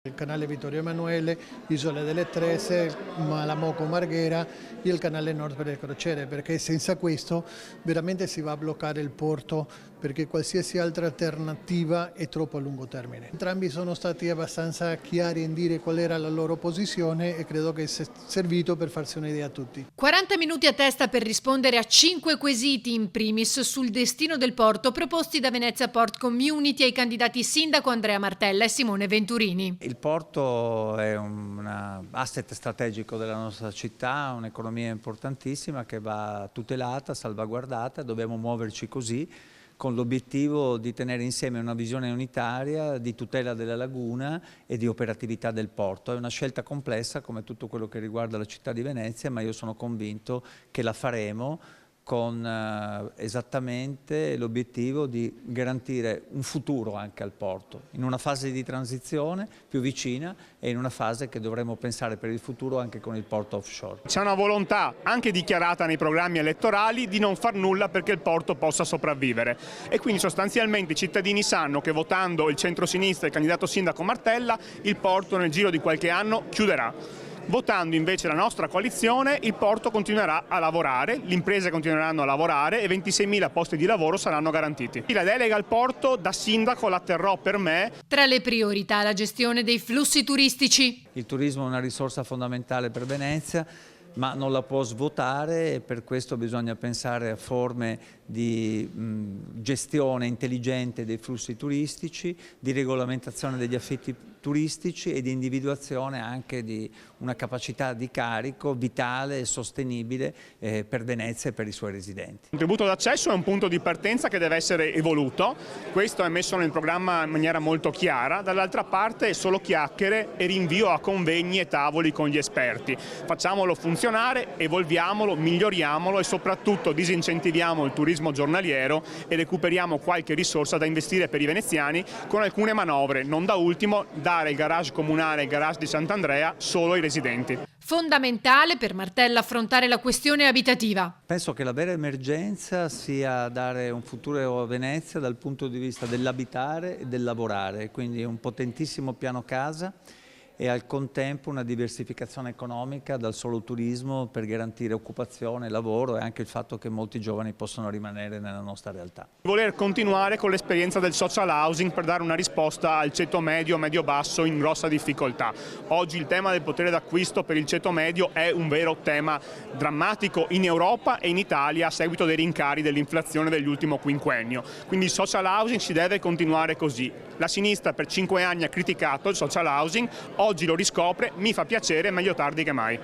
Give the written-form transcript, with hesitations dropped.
Il canale Vittorio Emanuele, Isole delle Trese, Malamoco Marghera e il canale Nord per le crociere, perché senza questo veramente si va a bloccare il porto, perché qualsiasi altra alternativa è troppo a lungo termine. Entrambi sono stati abbastanza chiari in dire qual era la loro posizione e credo che sia servito per farsi un'idea a tutti. 40 minuti a testa per rispondere a 5 quesiti, in primis sul destino del porto, proposti da Venezia Port Community ai candidati sindaco Andrea Martella e Simone Venturini. Il porto è un asset strategico della nostra città, un'economia importantissima che va tutelata, salvaguardata, dobbiamo muoverci così, con l'obiettivo di tenere insieme una visione unitaria di tutela della laguna e di operatività del porto. È una scelta complessa come tutto quello che riguarda la città di Venezia, ma io sono convinto che la faremo con esattamente l'obiettivo di garantire un futuro anche al porto, in una fase di transizione più vicina e in una fase che dovremo pensare per il futuro anche con il porto offshore. C'è una volontà, anche dichiarata nei programmi elettorali, di non far nulla perché il porto possa sopravvivere. E quindi sostanzialmente i cittadini sanno che votando il centro-sinistra e il candidato sindaco Martella, il porto nel giro di qualche anno chiuderà. Votando invece la nostra coalizione, il porto continuerà a lavorare, le imprese continueranno a lavorare e 26.000 posti di lavoro saranno garantiti. La delega al porto da sindaco la terrò per me. Tra le priorità la gestione dei flussi turistici. Il turismo è una risorsa fondamentale per Venezia, ma non la può svuotare e per questo bisogna pensare a forme di gestione intelligente dei flussi turistici, di regolamentazione degli affitti turistici e di individuazione anche di una capacità di carico vitale e sostenibile per Venezia e per i suoi residenti. Il contributo d'accesso è un punto di partenza che deve essere evoluto, questo è messo nel programma in maniera molto chiara, dall'altra parte è solo chiacchiere e rinvio a convegni e tavoli con gli esperti. Facciamolo funzionare, evolviamolo, miglioriamolo e soprattutto disincentiviamo il turismo giornaliero e recuperiamo qualche risorsa da investire per i veneziani con alcune manovre, non da ultimo dare il garage comunale e il garage di Sant'Andrea solo ai residenti. Fondamentale per Martella affrontare la questione abitativa. Penso che la vera emergenza sia dare un futuro a Venezia dal punto di vista dell'abitare e del lavorare, quindi un potentissimo piano casa e al contempo una diversificazione economica dal solo turismo per garantire occupazione, lavoro e anche il fatto che molti giovani possano rimanere nella nostra realtà. Voler continuare con l'esperienza del social housing per dare una risposta al ceto medio, medio-basso in grossa difficoltà. Oggi il tema del potere d'acquisto per il ceto medio è un vero tema drammatico in Europa e in Italia a seguito dei rincari dell'inflazione dell'ultimo quinquennio. Quindi il social housing si deve continuare così. La sinistra per 5 anni ha criticato il social housing, oggi lo riscopre, mi fa piacere, meglio tardi che mai.